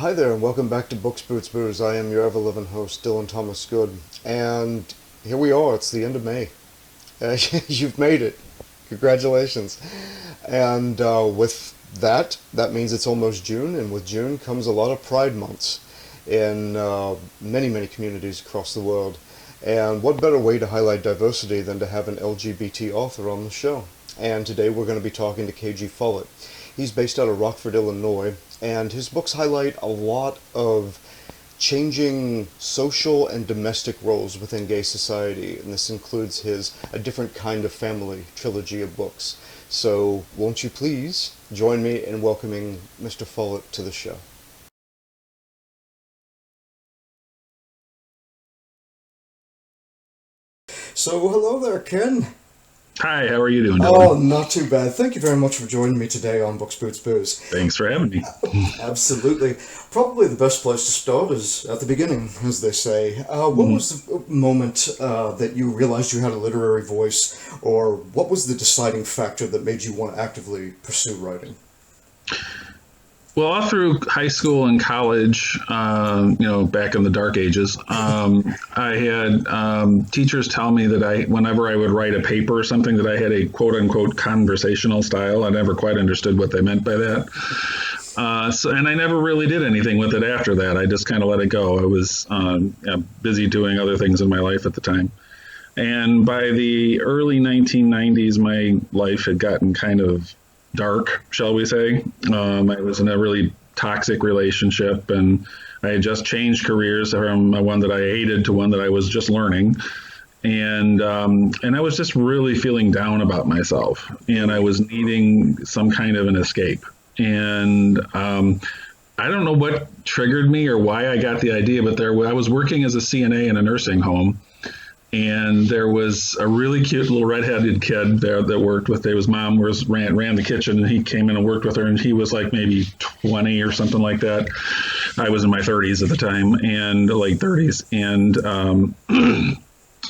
Hi there, and welcome back to Books, Boots, Booze. I am your ever-living host, Dylan Thomas Good, and here we are. It's the end of May. You've made it. Congratulations. And with that means it's almost June, and with June comes a lot of Pride months in many, many communities across the world. And what better way to highlight diversity than to have an LGBT author on the show? And today we're going to be talking to K G Follett. He's based out of Rockford, Illinois, and his books highlight a lot of changing social and domestic roles within gay society, and this includes his A Different Kind of Family trilogy of books. So won't you please join me in welcoming Mr. Follett to the show. So hello there, Ken. Hi, how are you doing, Oh, Dylan? not too bad. Thank you very much for joining me today on Books, Boots, Booze. Thanks for having me. Absolutely. Probably the best place to start is at the beginning, as they say. What was the moment that you realized you had a literary voice, or what was the deciding factor that made you want to actively pursue writing? Well, all through high school and college, back in the dark ages, I had teachers tell me that whenever I would write a paper or something, that I had a quote unquote conversational style. I never quite understood what they meant by that. And I never really did anything with it after that. I just kind of let it go. I was busy doing other things in my life at the time. And by the early 1990s, my life had gotten kind of dark, shall we say. I was in a really toxic relationship, and I had just changed careers from one that I hated to one that I was just learning. And I was just really feeling down about myself, and I was needing some kind of an escape. And I don't know what triggered me or why I got the idea, but I was working as a CNA in a nursing home. And there was a really cute little redheaded kid there that worked with. His mom ran the kitchen, and he came in and worked with her. And he was like maybe 20 or something like that. I was in my 30s at the time, and late 30s. And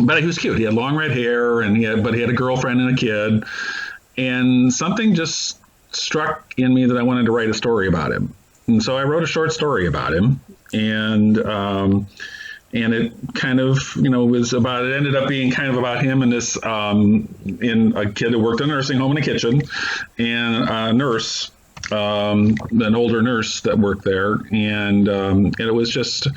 but he was cute. He had long red hair, and he had a girlfriend and a kid. And something just struck in me that I wanted to write a story about him. And so I wrote a short story about him, and it kind of, it ended up being kind of about him and this, in a kid who worked in a nursing home in a kitchen, and a nurse, an older nurse that worked there. And it was just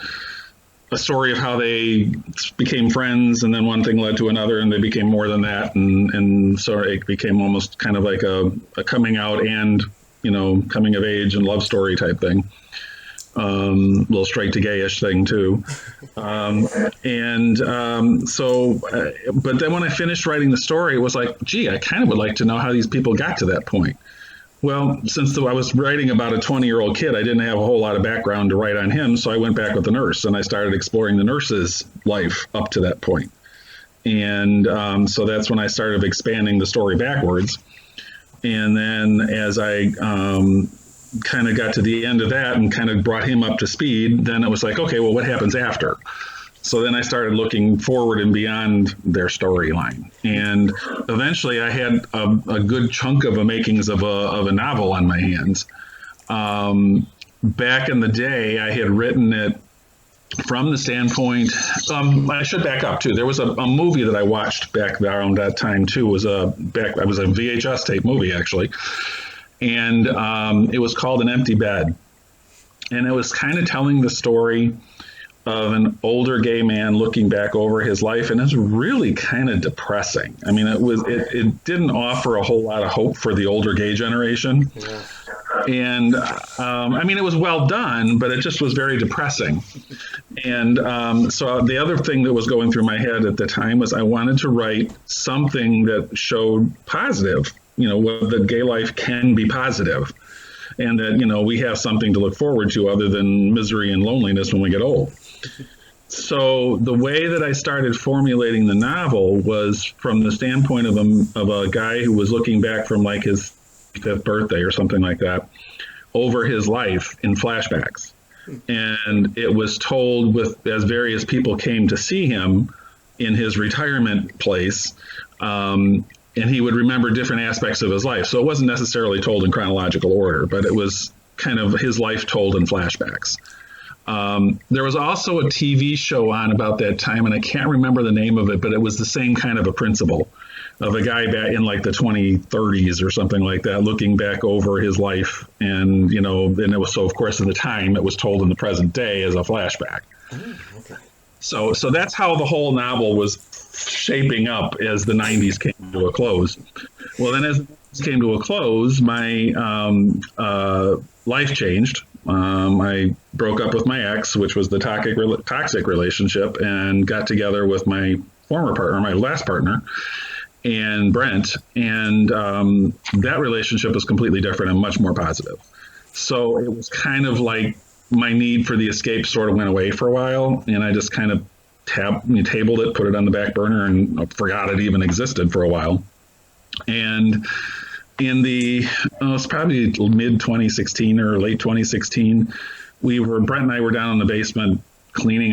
a story of how they became friends, and then one thing led to another, and they became more than that. And so it became almost kind of like a coming out and, coming of age and love story type thing. Little straight to gayish thing too. But then when I finished writing the story, it was like, gee, I kind of would like to know how these people got to that point. Well, since I was writing about a 20-year-old kid, I didn't have a whole lot of background to write on him. So I went back with the nurse, and I started exploring the nurse's life up to that point. And so that's when I started expanding the story backwards. And then as I kind of got to the end of that and kind of brought him up to speed, then it was like, okay, well, what happens after? So then I started looking forward and beyond their storyline. And eventually I had a good chunk of the makings of a novel on my hands. Back in the day, I had written it from the standpoint, I should back up too. There was a movie that I watched back around that time too. It was a VHS tape movie, actually. And it was called An Empty Bed. And it was kind of telling the story of an older gay man looking back over his life. And it's really kind of depressing. I mean, it didn't offer a whole lot of hope for the older gay generation. Yeah. And it was well done, but it just was very depressing. And so the other thing that was going through my head at the time was I wanted to write something that showed positive, that gay life can be positive, and that, we have something to look forward to other than misery and loneliness when we get old. So the way that I started formulating the novel was from the standpoint of a guy who was looking back from like his fifth birthday or something like that over his life in flashbacks. And it was told as various people came to see him in his retirement place, and he would remember different aspects of his life. So it wasn't necessarily told in chronological order, but it was kind of his life told in flashbacks. There was also a TV show on about that time, and I can't remember the name of it, but it was the same kind of a principle of a guy back in like the 2030s or something like that, looking back over his life. And, you know, and it was, so of course, at the time it was told in the present day as a flashback. Okay. So that's how the whole novel was shaping up as the 90s came to a close. Well, then as it came to a close, my life changed. I broke up with my ex, which was the toxic relationship, and got together with my former partner, my last partner, and Brent. And that relationship was completely different and much more positive. So it was kind of like my need for the escape sort of went away for a while, and I just kind of tabled it, put it on the back burner, and forgot it even existed for a while. And in it's probably mid 2016 or late 2016, Brent and I were down in the basement cleaning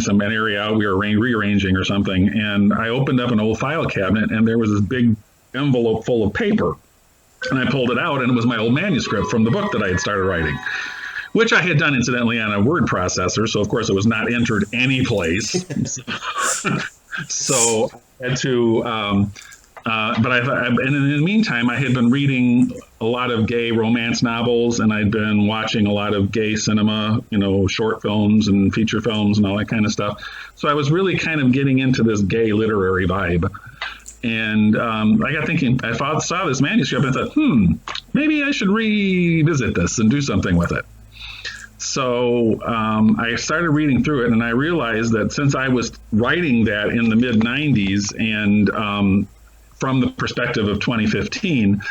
some area out. We were rearranging or something, and I opened up an old file cabinet, and there was this big envelope full of paper, and I pulled it out, and it was my old manuscript from the book that I had started writing, which I had done incidentally on a word processor. So of course it was not entered any place. So I had to, and in the meantime, I had been reading a lot of gay romance novels, and I'd been watching a lot of gay cinema, you know, short films and feature films and all that kind of stuff. So I was really kind of getting into this gay literary vibe. And I got thinking, I saw this manuscript and I thought, maybe I should revisit this and do something with it. So I started reading through it, and I realized that since I was writing that in the mid 90s and from the perspective of 2015,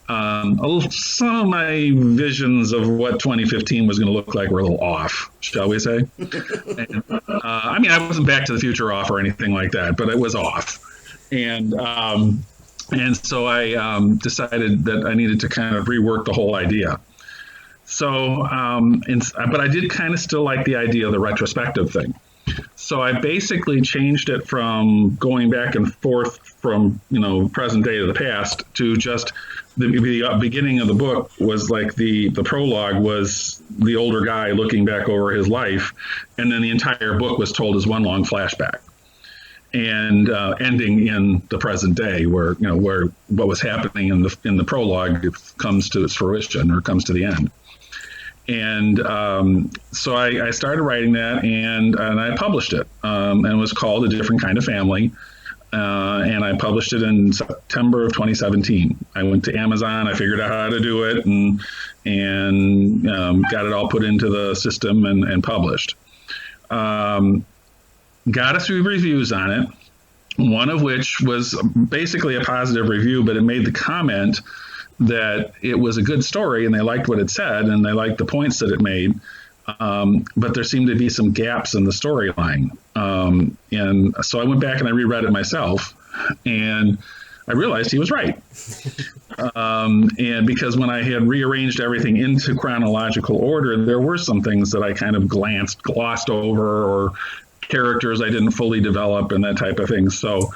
some of my visions of what 2015 was going to look like were a little off, shall we say. And, I mean, I wasn't Back to the Future off or anything like that, but it was off. And so I decided that I needed to kind of rework the whole idea. So, but I did kind of still like the idea of the retrospective thing. So I basically changed it from going back and forth from, you know, present day to the past to just the beginning of the book was like the prologue was the older guy looking back over his life. And then the entire book was told as one long flashback and ending in the present day where what was happening in the prologue comes to its fruition or comes to the end. And so I started writing that, and I published it, and it was called A Different Kind of Family, and I published it in September of 2017. I went to Amazon, I figured out how to do it, and got it all put into the system and published. Got a few reviews on it, one of which was basically a positive review, but it made the comment that it was a good story and they liked what it said and they liked the points that it made. But there seemed to be some gaps in the storyline. And so I went back and I reread it myself and I realized he was right. And because when I had rearranged everything into chronological order, there were some things that I kind of glossed over or characters I didn't fully develop and that type of thing. So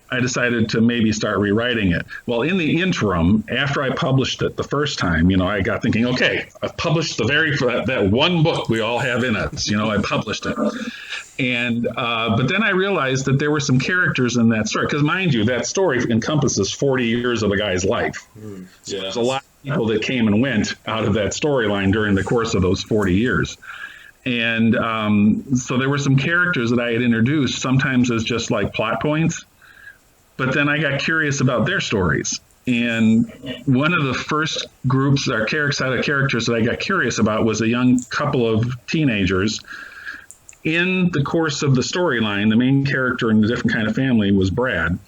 I decided to maybe start rewriting it. Well, in the interim, after I published it the first time, I got thinking, okay, I've published that one book we all have in us. I published it. And but then I realized that there were some characters in that story, because mind you, that story encompasses 40 years of a guy's life. So there's a lot of people that came and went out of that storyline during the course of those 40 years. And so there were some characters that I had introduced, sometimes as just like plot points. But then I got curious about their stories. And one of the first groups or set of characters that I got curious about was a young couple of teenagers. In the course of the storyline, the main character in A Different Kind of Family was Brad.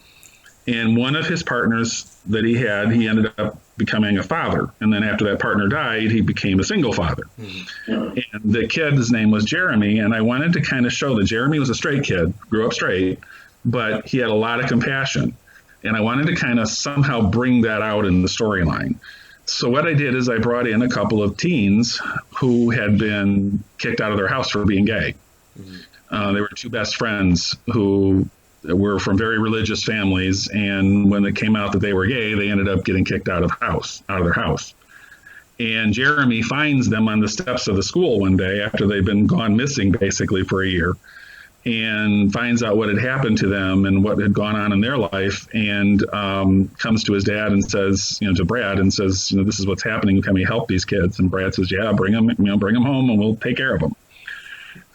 And one of his partners that he ended up becoming a father. And then after that partner died, he became a single father. Mm-hmm. And the kid's name was Jeremy. And I wanted to kind of show that Jeremy was a straight kid, grew up straight, but he had a lot of compassion. And I wanted to kind of somehow bring that out in the storyline. So what I did is I brought in a couple of teens who had been kicked out of their house for being gay. Mm-hmm. They were two best friends who were from very religious families. And when it came out that they were gay, they ended up getting kicked out of their house. And Jeremy finds them on the steps of the school one day after they've been gone missing basically for a year, and finds out what had happened to them and what had gone on in their life, and comes to his dad and says, to Brad, and says, this is what's happening. Can we help these kids? And Brad says, yeah, bring them home and we'll take care of them.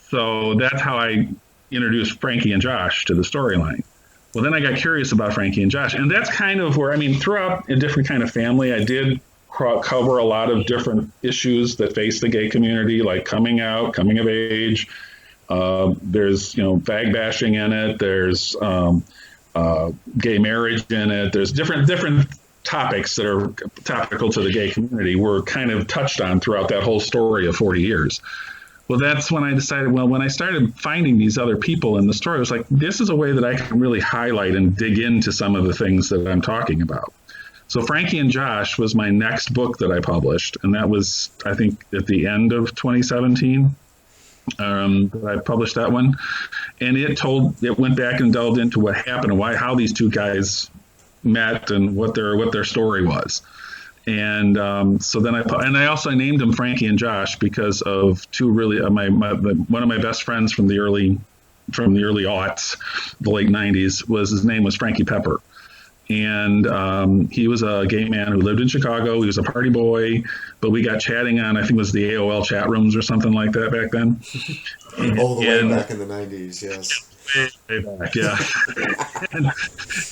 So that's how I introduced Frankie and Josh to the storyline. Well, then I got curious about Frankie and Josh, and that's kind of where, throughout a different kind of family, I did cover a lot of different issues that face the gay community, like coming out, coming of age. There's, fag bashing in it. There's gay marriage in it. There's different topics that are topical to the gay community were kind of touched on throughout that whole story of 40 years. Well, that's when I decided, when I started finding these other people in the story, I was like, this is a way that I can really highlight and dig into some of the things that I'm talking about. So Frankie and Josh was my next book that I published, and that was, I think, at the end of 2017. That I published that one, and it went back and delved into what happened and how these two guys met and what their story was. And so then I also named them Frankie and Josh because of two really one of my best friends from the early aughts, the late 90s, his name was Frankie Pepper. And he was a gay man who lived in Chicago. He was a party boy, but we got chatting on, I think it was the AOL chat rooms or something like that back then. All the way back in the 90s, yes. Way back, yeah.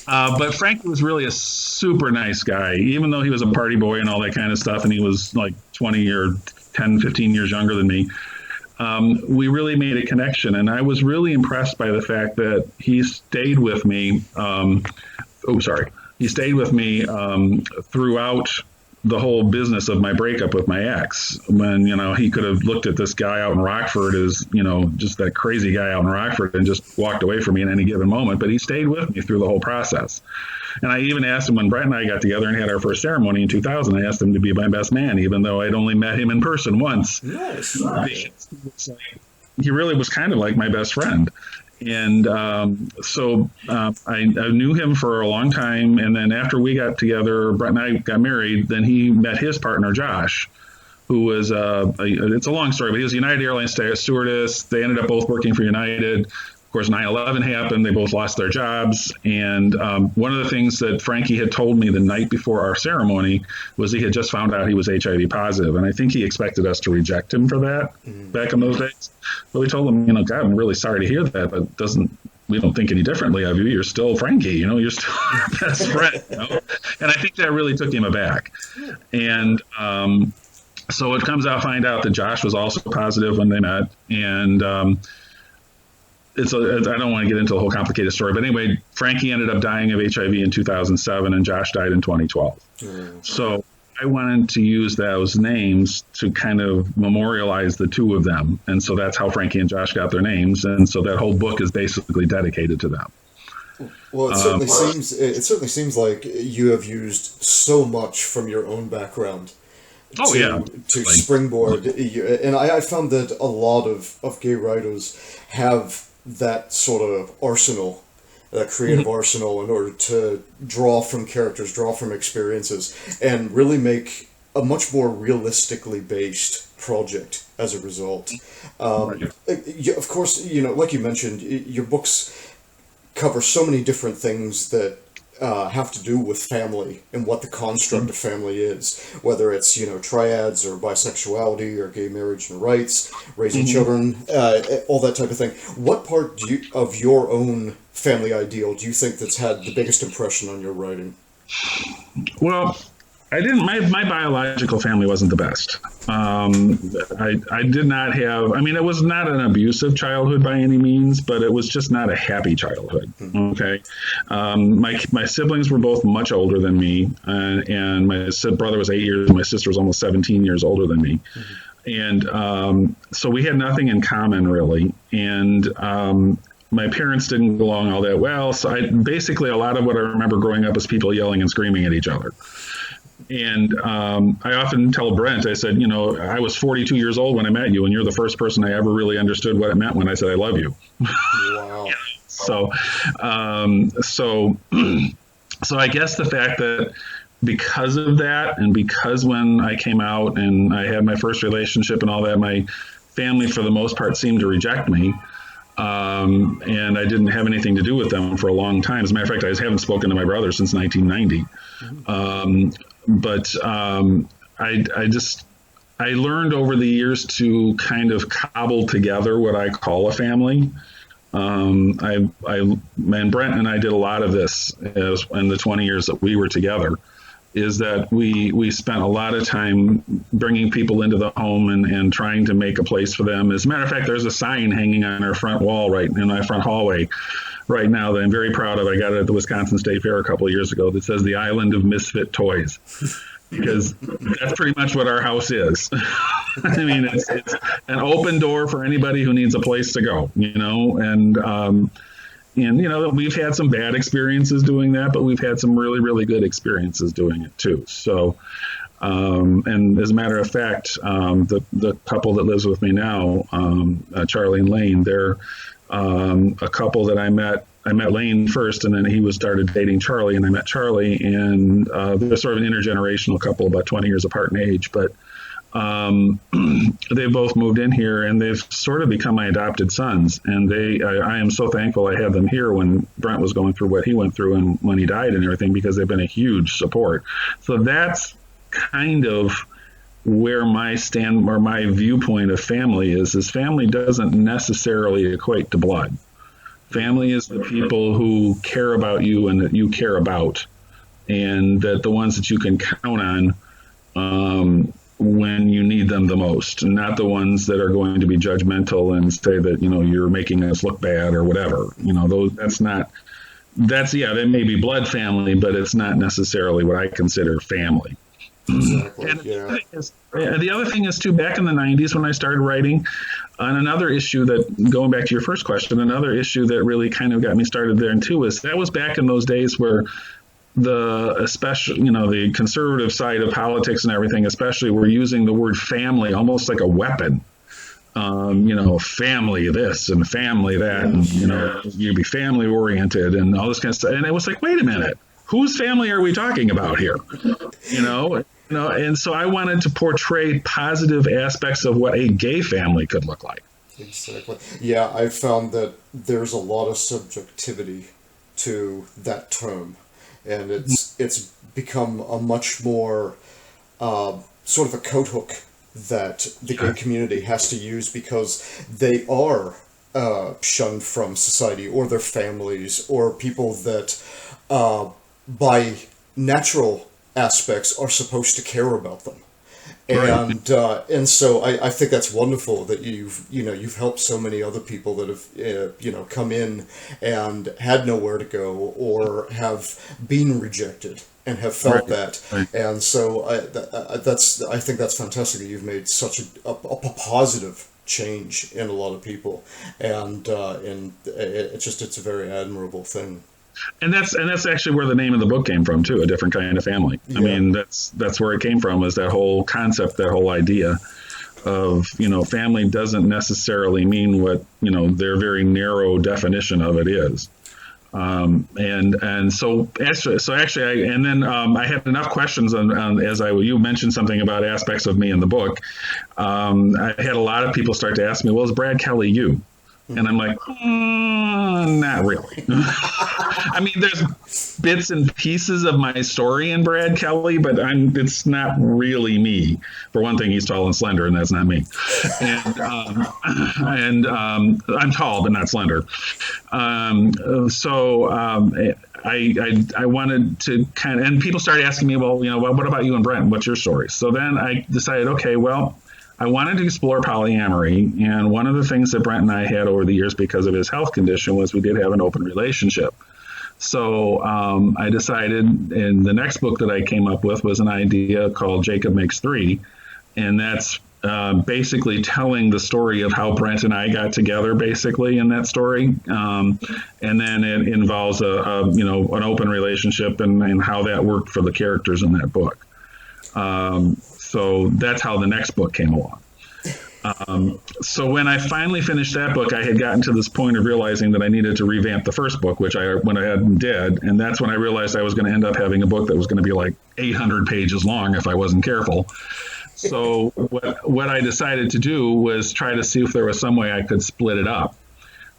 But Frank was really a super nice guy, even though he was a party boy and all that kind of stuff, and he was like 20 or 10, 15 years younger than me. We really made a connection, and I was really impressed by the fact that he stayed with me. He stayed with me throughout the whole business of my breakup with my ex. When, he could have looked at this guy out in Rockford as, just that crazy guy out in Rockford and just walked away from me in any given moment. But he stayed with me through the whole process. And I even asked him when Brett and I got together and had our first ceremony in 2000, I asked him to be my best man, even though I'd only met him in person once. Nice. He really was kind of like my best friend. And so I knew him for a long time. And then after we got together, Brett and I got married, then he met his partner, Josh, who was, it's a long story, but he was a United Airlines stewardess. They ended up both working for United. Of course, 9/11 happened. They both lost their jobs. And one of the things that Frankie had told me the night before our ceremony was he had just found out he was HIV positive. And I think he expected us to reject him for that back in those days. But we told him, God, I'm really sorry to hear that, but we don't think any differently of you. You're still Frankie, you're still our best friend. And I think that really took him aback. And so it find out that Josh was also positive when they met. And I don't want to get into the whole complicated story, but anyway, Frankie ended up dying of HIV in 2007 and Josh died in 2012. So I wanted to use those names to kind of memorialize the two of them. And so that's how Frankie and Josh got their names. And so that whole book is basically dedicated to them. Well, it certainly seems like you have used so much from your own background to springboard. And I found that a lot of gay writers have that sort of arsenal, that creative arsenal, in order to draw from characters, draw from experiences, and really make a much more realistically based project as a result. Of course, like you mentioned, your books cover so many different things that have to do with family and what the construct of family is, whether it's triads or bisexuality or gay marriage and rights, raising children, all that type of thing. What part of your own family ideal do you think that's had the biggest impression on your writing? Well, I didn't. My biological family wasn't the best. I did not have. It was not an abusive childhood by any means, but it was just not a happy childhood. Okay, my siblings were both much older than me, and my brother was 8 years. My sister was almost 17 years older than me, and so we had nothing in common really. And my parents didn't get along all that well. So basically a lot of what I remember growing up was people yelling and screaming at each other. And I often tell Brent, I said, I was 42 years old when I met you, and you're the first person I ever really understood what it meant when I said I love you. Wow. So I guess the fact that because of that, and because when I came out and I had my first relationship and all that, my family for the most part seemed to reject me. And I didn't have anything to do with them for a long time. As a matter of fact, I haven't spoken to my brother since 1990. I learned over the years to kind of cobble together what I call a family. And Brent and I did a lot of this in the 20 years that we were together, is that we spent a lot of time bringing people into the home and trying to make a place for them. As a matter of fact, there's a sign hanging on our front wall right in our front hallway right now that I'm very proud of. I got it at the Wisconsin State Fair a couple of years ago that says the Island of Misfit Toys, because that's pretty much what our house is. I mean, it's an open door for anybody who needs a place to go, and, we've had some bad experiences doing that, but we've had some really, really good experiences doing it too. So, and as a matter of fact, the couple that lives with me now, Charlie and Lane, they're a couple that I met. I met Lane first, and then he started dating Charlie, and I met Charlie, and they're sort of an intergenerational couple, about 20 years apart in age, but they both moved in here, and they've sort of become my adopted sons. And I am so thankful I had them here when Brent was going through what he went through and when he died and everything, because they've been a huge support. So that's kind of where my viewpoint of family is family doesn't necessarily equate to blood. Family is the people who care about you and that you care about, and that the ones that you can count on when you need them the most, and not the ones that are going to be judgmental and say that, you're making us look bad or whatever. That may be blood family, but it's not necessarily what I consider family. Exactly. And the other thing is too, back in the 90s when I started writing, on another issue that, going back to your first question, another issue that really kind of got me started there too was that was back in those days where the conservative side of politics and everything, especially, were using the word family almost like a weapon. Family this and family that, and you'd be family oriented and all this kind of stuff. And it was like, wait a minute, whose family are we talking about here? And so I wanted to portray positive aspects of what a gay family could look like. Exactly. Yeah, I found that there's a lot of subjectivity to that term. And it's become a much more sort of a coat hook that the gay community has to use, because they are shunned from society or their families, or people that by natural aspects are supposed to care about them. And so I think that's wonderful that you've helped so many other people that have come in and had nowhere to go or have been rejected and have felt that. And so I think that's fantastic that you've made such a positive change in a lot of people, and it's a very admirable thing. And that's actually where the name of the book came from too, A Different Kind of Family. Yeah. I mean, that's where it came from, is that whole concept, that whole idea of, family doesn't necessarily mean what, their very narrow definition of it is. And so actually, I had enough questions you mentioned something about aspects of me in the book. I had a lot of people start to ask me, well, is Brad Kelly you? And I'm like, not really. I mean, there's bits and pieces of my story in Brad Kelly, but it's not really me. For one thing, he's tall and slender, and that's not me. And I'm tall, but not slender. So I wanted to kind of, and people started asking me, well, what about you and Brent? What's your story? So then I decided, okay, well, I wanted to explore polyamory, and one of the things that Brent and I had over the years because of his health condition was we did have an open relationship. So I decided, and the next book that I came up with was an idea called Jacob Makes Three, and that's basically telling the story of how Brent and I got together, basically, in that story, and then it involves an open relationship and how that worked for the characters in that book. So that's how the next book came along. So when I finally finished that book, I had gotten to this point of realizing that I needed to revamp the first book, which I went ahead and did. And that's when I realized I was going to end up having a book that was going to be like 800 pages long if I wasn't careful. So what I decided to do was try to see if there was some way I could split it up.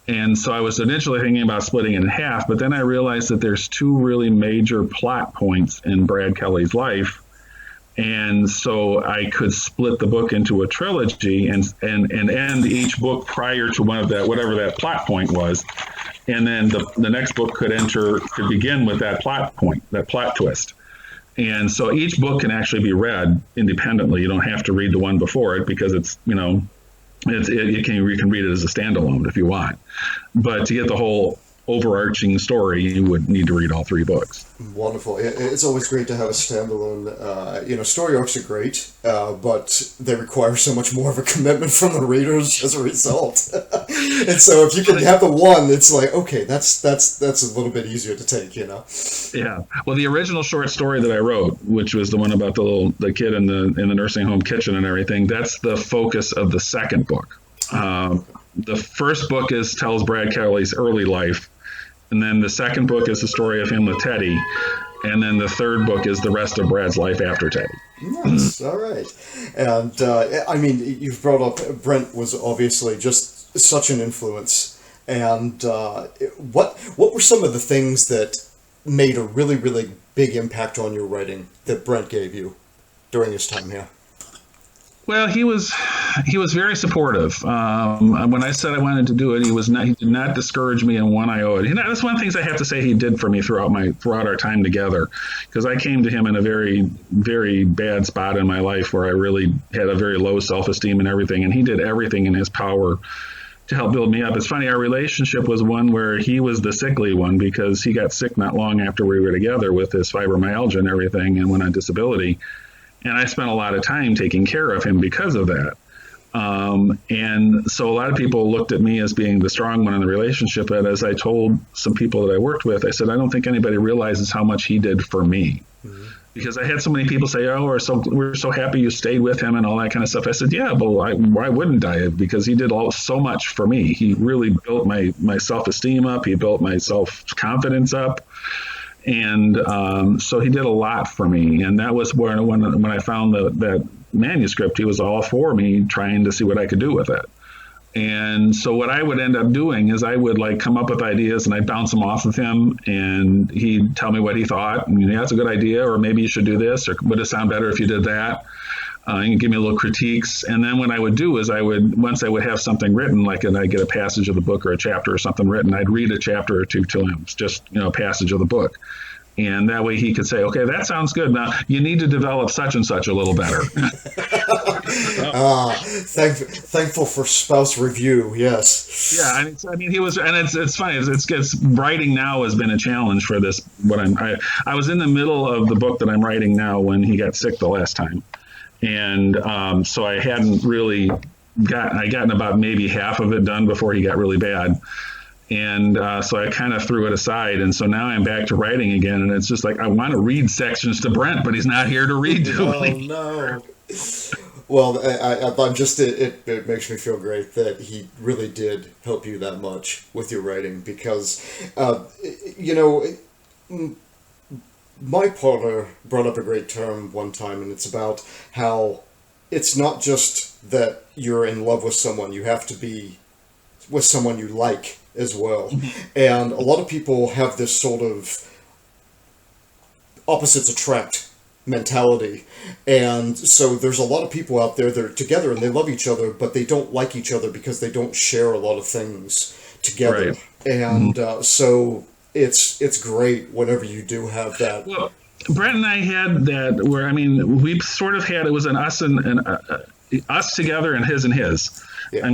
And so I was initially thinking about splitting it in half, but then I realized that there's two really major plot points in Brad Kelly's life. And so I could split the book into a trilogy and end each book prior to one of that, whatever that plot point was. And then the next book could begin with that plot point, that plot twist. And so each book can actually be read independently. You don't have to read the one before it because it's, you can read it as a standalone if you want. But to get the whole overarching story, you would need to read all three books. Wonderful. It's always great to have a standalone. Story arcs are great, but they require so much more of a commitment from the readers as a result. And so if you can have the one, it's like, okay, that's a little bit easier to take, Yeah. Well, the original short story that I wrote, which was the one about the kid in the nursing home kitchen and everything, that's the focus of the second book. The first book tells Brad Kelly's early life. And then the second book is the story of him with Teddy. And then the third book is the rest of Brad's life after Teddy. Nice. All right. And, you've brought up Brent was obviously just such an influence. And what were some of the things that made a really, really big impact on your writing that Brent gave you during his time here? Well, he was very supportive. When I said I wanted to do it, he did not discourage me in one iota. That's one of the things I have to say he did for me throughout our time together, because I came to him in a very, very bad spot in my life where I really had a very low self-esteem and everything, and he did everything in his power to help build me up. It's funny, our relationship was one where he was the sickly one because he got sick not long after we were together with his fibromyalgia and everything and went on disability. And I spent a lot of time taking care of him because of that. And so a lot of people looked at me as being the strong one in the relationship. But as I told some people that I worked with, I said, I don't think anybody realizes how much he did for me. Mm-hmm. Because I had so many people say, oh, we're so happy you stayed with him and all that kind of stuff. I said, yeah, but why wouldn't I have? Because he did so much for me. He really built my self-esteem up. He built my self-confidence up. And so he did a lot for me. And that was when I found that manuscript, he was all for me trying to see what I could do with it. And so what I would end up doing is I would come up with ideas and I'd bounce them off of him and he'd tell me what he thought. And that's a good idea, or maybe you should do this, or would it sound better if you did that? And give me little critiques. And then what I would do is once I would have something written, and I get a passage of the book or a chapter or something written, I'd read a chapter or two to him. It's just, a passage of the book. And that way he could say, okay, that sounds good. Now you need to develop such and such a little better. Thankful for spouse review. Yes. Yeah. He was, and it's funny. It's writing now has been a challenge for this. I was in the middle of the book that I'm writing now when he got sick the last time. And so I hadn't really gotten about maybe half of it done before he got really bad. And so I kind of threw it aside. And so now I'm back to writing again. And it's just I want to read sections to Brent, but he's not here to read to me. Oh, no. Well, I'm just, it makes me feel great that he really did help you that much with your writing because, my partner brought up a great term one time, and it's about how it's not just that you're in love with someone, you have to be with someone you like as well. And a lot of people have this sort of opposites attract mentality. And so there's a lot of people out there that are together and they love each other, but they don't like each other because they don't share a lot of things together. Right. And so it's great whenever you do have that. Well, Brent and I had that where, we sort of had, it was an us and us together and his. Yeah.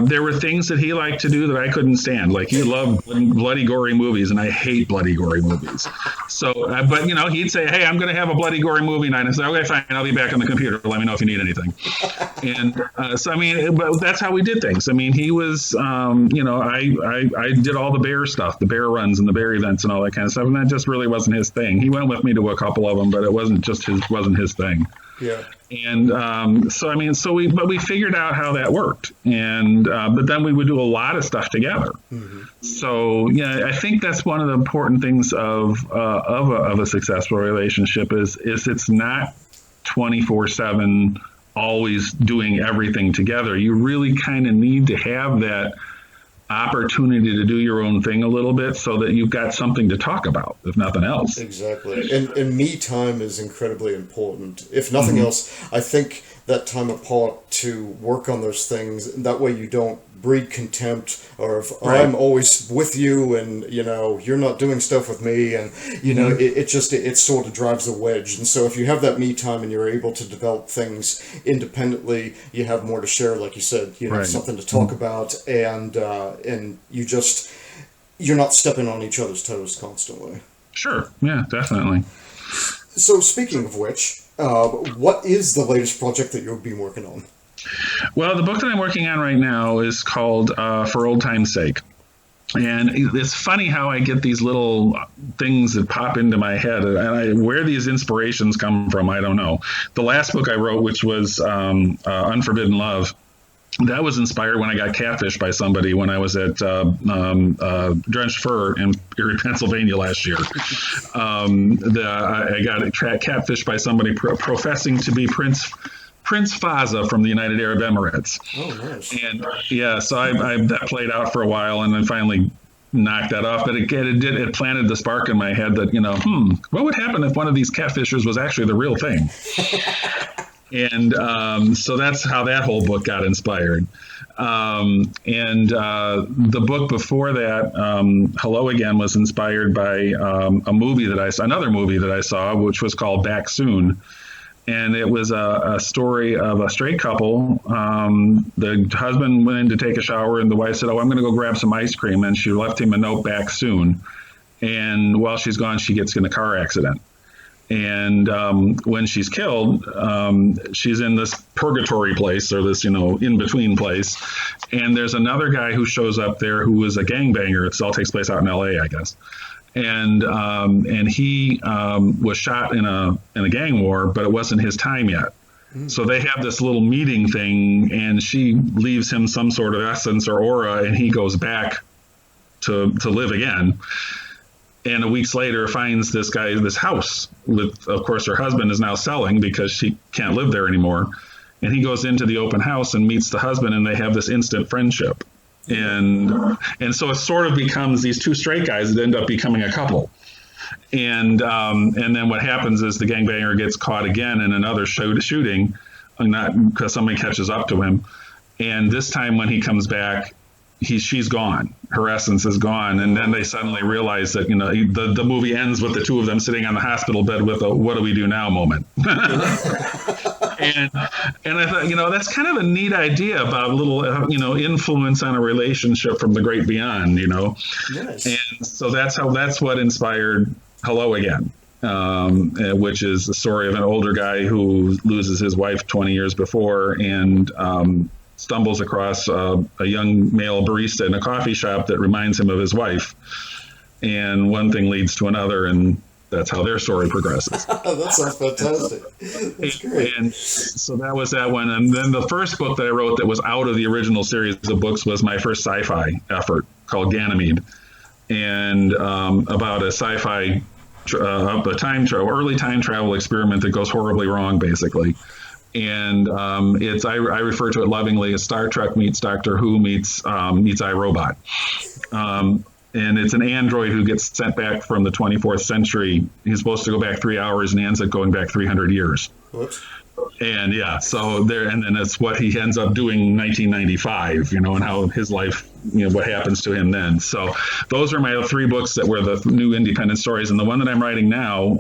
There were things that he liked to do that I couldn't stand. He loved bloody, gory movies, and I hate bloody, gory movies. So, but he'd say, "Hey, I'm going to have a bloody, gory movie night." And I said, "Okay, fine. I'll be back on the computer. Let me know if you need anything." And but that's how we did things. He was, I did all the bear stuff, the bear runs and the bear events and all that kind of stuff, and that just really wasn't his thing. He went with me to a couple of them, but it wasn't his thing. Yeah. And but we figured out how that worked, and but then we would do a lot of stuff together. So yeah, I think that's one of the important things of a successful relationship is it's not 24/7 always doing everything together. You really kind of need to have that opportunity to do your own thing a little bit so that you've got something to talk about, if nothing else. Exactly. And me time is incredibly important. If nothing else, I think that time apart to work on those things, that way you don't breed contempt, or if I'm always with you and, you're not doing stuff with me, and, it sort of drives a wedge. And so if you have that me time and you're able to develop things independently, you have more to share, like you said, something to talk about, and you're not stepping on each other's toes constantly. Sure. Yeah, definitely. So speaking of which, what is the latest project that you've been working on? Well, the book that I'm working on right now is called For Old Time's Sake. And it's funny how I get these little things that pop into my head, and where these inspirations come from, I don't know. The last book I wrote, which was Unforbidden Love, that was inspired when I got catfished by somebody when I was at Drenched Fur in Erie, Pennsylvania last year. I got catfished by somebody professing to be Prince Faza from the United Arab Emirates. Oh, nice. And yeah, so that played out for a while, and then finally knocked that off. But it planted the spark in my head that, what would happen if one of these catfishers was actually the real thing? And so that's how that whole book got inspired. And the book before that, Hello Again, was inspired by another movie that I saw, which was called Back Soon. And it was a story of a straight couple. The husband went in to take a shower, and the wife said, I'm going to go grab some ice cream. And she left him a note, back soon. And while she's gone, she gets in a car accident. And when she's killed, she's in this purgatory place, or this, in-between place. And there's another guy who shows up there who is a gangbanger. It all takes place out in L.A., I guess. And he was shot in a gang war, but it wasn't his time yet. So they have this little meeting thing, and she leaves him some sort of essence or aura, and he goes back to live again. And a weeks later finds this house with, of course, her husband is now selling because she can't live there anymore. And he goes into the open house and meets the husband, and they have this instant friendship. And so it sort of becomes these two straight guys that end up becoming a couple. And then what happens is the gangbanger gets caught again in another shooting, not because somebody catches up to him. And this time when he comes back, she's gone. Her essence is gone. And then they suddenly realize that, the movie ends with the two of them sitting on the hospital bed with a "what do we do now" moment. And I thought, that's kind of a neat idea about a little, influence on a relationship from the great beyond, Yes. And so that's what inspired Hello Again, which is the story of an older guy who loses his wife 20 years before, and stumbles across a young male barista in a coffee shop that reminds him of his wife. And one thing leads to another, and that's how their story progresses. That sounds fantastic. That's great. And so that was that one. And then the first book that I wrote that was out of the original series of books was my first sci-fi effort called Ganymede, and about a sci-fi early time travel experiment that goes horribly wrong, basically. And I refer to it lovingly as Star Trek meets Doctor Who meets iRobot. And it's an android who gets sent back from the 24th century. He's supposed to go back 3 hours, and he ends up going back 300 years. Whoops. And yeah, so there, and then it's what he ends up doing in 1995, and how his life, what happens to him then. So those are my three books that were the new independent stories. And the one that I'm writing now,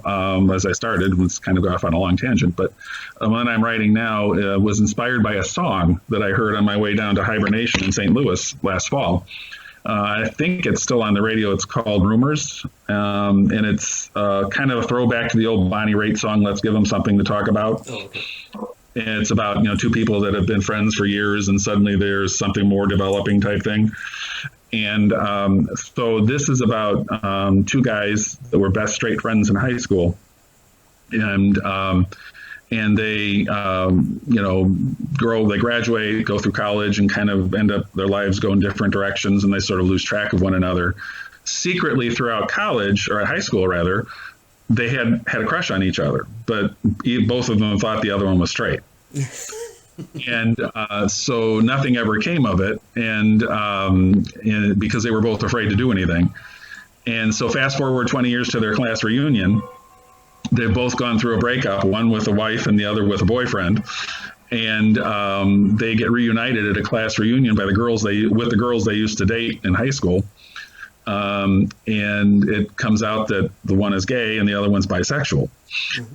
as I started, was kind of off on a long tangent, but the one I'm writing now was inspired by a song that I heard on my way down to hibernation in St. Louis last fall. I think it's still on the radio. It's called Rumors, and it's kind of a throwback to the old Bonnie Raitt song, Let's Give Them Something to Talk About. Oh, okay. And it's about, two people that have been friends for years, and suddenly there's something more developing type thing. And so this is about two guys that were best straight friends in high school. And and they, they graduate, go through college, and kind of end up their lives go in different directions, and they sort of lose track of one another. Secretly throughout college, or at high school rather, they had a crush on each other, but both of them thought the other one was straight. And so nothing ever came of it, and because they were both afraid to do anything. And so fast forward 20 years to their class reunion, they've both gone through a breakup, one with a wife and the other with a boyfriend. And they get reunited at a class reunion with the girls they used to date in high school. And it comes out that the one is gay and the other one's bisexual.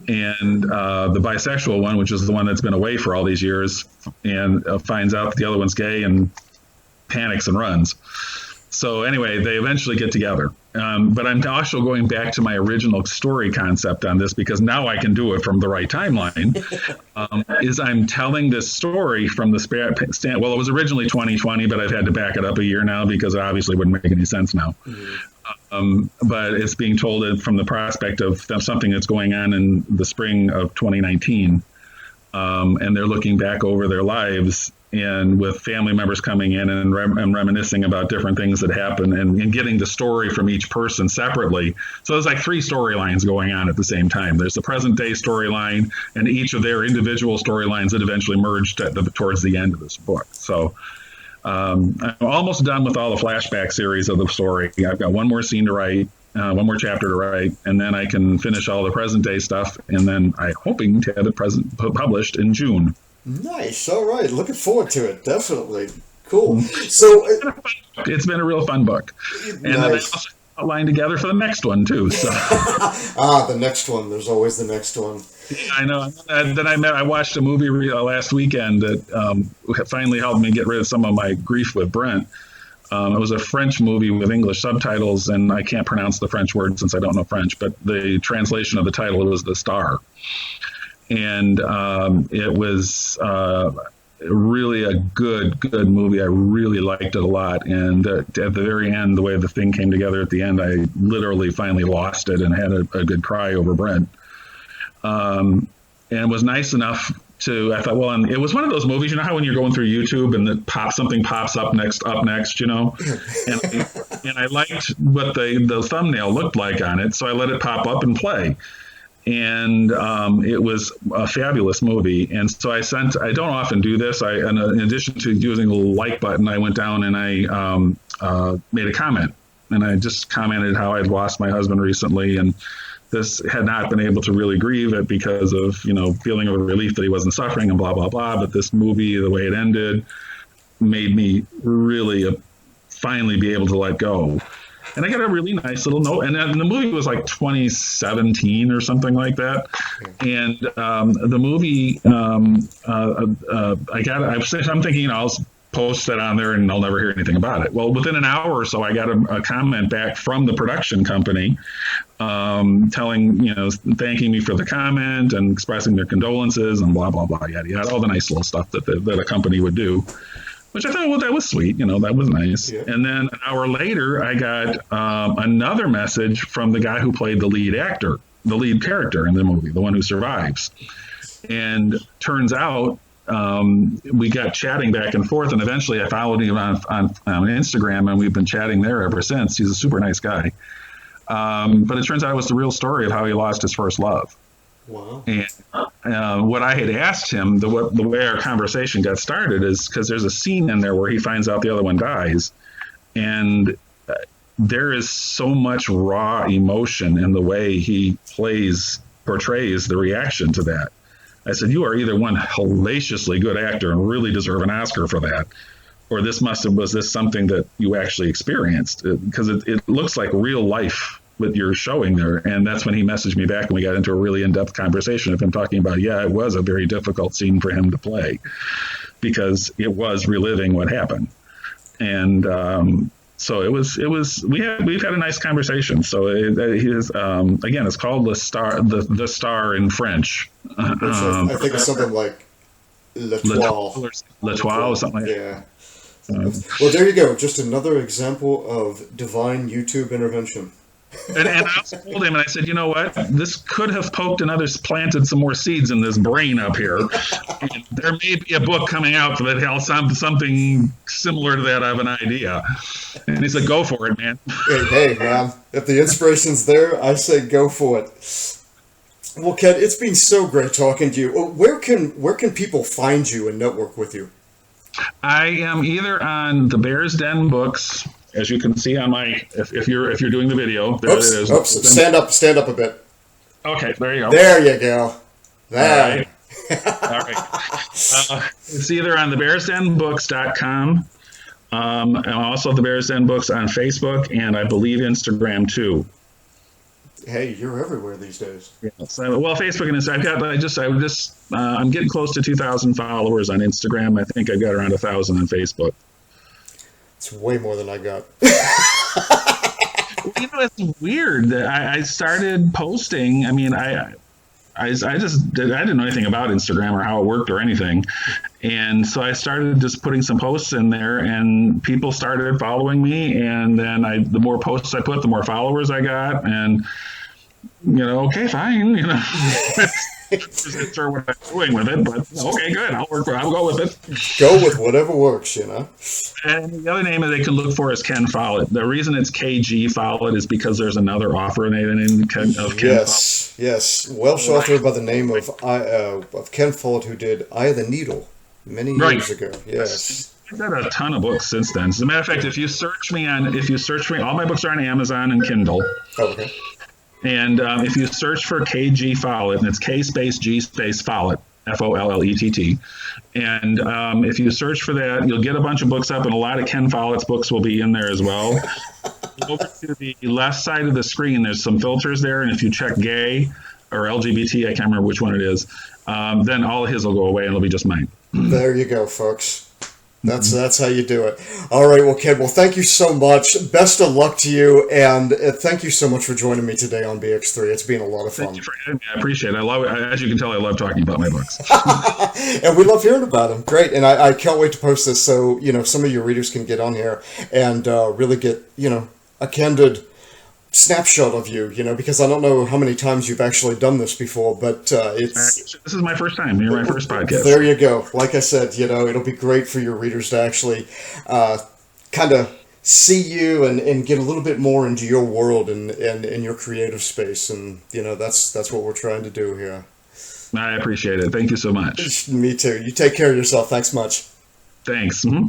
And the bisexual one, which is the one that's been away for all these years, and finds out that the other one's gay and panics and runs. So anyway, they eventually get together. But I'm also going back to my original story concept on this, because now I can do it from the right timeline. Is I'm telling this story from the well, it was originally 2020, but I've had to back it up a year now because it obviously wouldn't make any sense now. But it's being told from the prospect of something that's going on in the spring of 2019. And they're looking back over their lives, and with family members coming in and reminiscing about different things that happened, and getting the story from each person separately. So there's like 3 storylines going on at the same time. There's the present day storyline and each of their individual storylines that eventually merged towards the end of this book. So I'm almost done with all the flashback series of the story. I've got one more scene to write, one more chapter to write, and then I can finish all the present day stuff, and then I'm hoping to have it published in June. Nice. All right. Looking forward to it. Definitely. Cool. So it's been a real fun book. And nice. Then I also outlined together for the next one too. So. The next one. There's always the next one. Yeah, I know. And then I watched a movie last weekend that finally helped me get rid of some of my grief with Brent. It was a French movie with English subtitles, and I can't pronounce the French word since I don't know French, but the translation of the title was The Star. And it was really a good movie. I really liked it a lot. And at the very end, the way the thing came together at the end, I literally finally lost it and had a good cry over Brent. And it was nice enough I thought, well, and it was one of those movies, you know how when you're going through YouTube and something pops up next, and I liked what the thumbnail looked like on it, so I let it pop up and play. And it was a fabulous movie. And so I don't often do this. In addition to using the little like button, I went down and I made a comment. And I just commented how I'd lost my husband recently, and this had not been able to really grieve it because of, feeling of relief that he wasn't suffering and blah, blah, blah. But this movie, the way it ended, made me really finally be able to let go. And I got a really nice little note. And the movie was like 2017 or something like that. And the movie, I'm thinking, I'll post that on there and I'll never hear anything about it. Well, within an hour or so, I got a comment back from the production company thanking me for the comment and expressing their condolences and blah, blah, blah, yada, yada, all the nice little stuff that a company would do. Which I thought, well, that was sweet. That was nice. Yeah. And then an hour later, I got another message from the guy who played the lead character in the movie, the one who survives. And turns out we got chatting back and forth, and eventually I followed him on Instagram, and we've been chatting there ever since. He's a super nice guy. But it turns out it was the real story of how he lost his first love. Wow. And what I had asked him, the way our conversation got started is because there's a scene in there where he finds out the other one dies. And there is so much raw emotion in the way he portrays the reaction to that. I said, you are either one hellaciously good actor and really deserve an Oscar for that, or was this something that you actually experienced? Because it looks like real life what you're showing there. And that's when he messaged me back and we got into a really in-depth conversation of him talking about, it was a very difficult scene for him to play because it was reliving what happened. And so we've had a nice conversation. So again, it's called the Star in French. I think it's something like L'Etoile or something like that. Yeah. Well, there you go. Just another example of divine YouTube intervention. And I also told him, and I said, you know what? This could have planted some more seeds in this brain up here. And there may be a book coming out that has something similar to that. I have an idea. And he said, go for it, man. Hey, man, if the inspiration's there, I say go for it. Well, Ken, it's been so great talking to you. Where can people find you and network with you? I am either on the Bears Den books, as you can see on my, if you're doing the video, there it is. Oops, stand up a bit. Okay, there you go. There you go. There. All right. It's either on thebearsdenbooks.com, and also the Bears Den Books on Facebook, and I believe Instagram too. Hey, you're everywhere these days. Yeah, so, well, Facebook and Instagram. I'm getting close to 2,000 followers on Instagram. I think I've got around 1,000 on Facebook. It's way more than I got. It's weird that I started posting. I mean, I didn't know anything about Instagram or how it worked or anything. And so I started just putting some posts in there, and people started following me. And then the more posts I put, the more followers I got. And, okay, fine, Just sure what I'm doing with it, but okay, good. I'll go with it. Go with whatever works, And the other name that they can look for is Ken Follett. The reason it's K G Follett is because there's another author named Ken Follett. Yes. Welsh author by the name of Ken Follett, who did Eye of the Needle many years ago. Yes. I've got a ton of books since then. As a matter of fact, if you search me, all my books are on Amazon and Kindle. Oh, okay. And if you search for K G Follett, and it's K space G space Follett, Follett, and if you search for that, you'll get a bunch of books up, and a lot of Ken Follett's books will be in there as well. Over to the left side of the screen, there's some filters there, and if you check gay or LGBT, I can't remember which one it is, then all of his will go away, and it'll be just mine. There you go, folks. That's how you do it. All right, well, Ken, thank you so much. Best of luck to you, and thank you so much for joining me today on BX3. It's been a lot of fun. Thank you for having me. I appreciate it. I love it. As you can tell, I love talking about my books. And we love hearing about them. Great, and I can't wait to post this so some of your readers can get on here and really get a candid snapshot of you, because I don't know how many times you've actually done this before, but this is my first time. You're my first podcast. There you go. Like I said, it'll be great for your readers to actually kind of see you and get a little bit more into your world and your creative space, and that's what we're trying to do here. I appreciate it. Thank you so much. Me too. You take care of yourself. Thanks much. Thanks. Mm-hmm.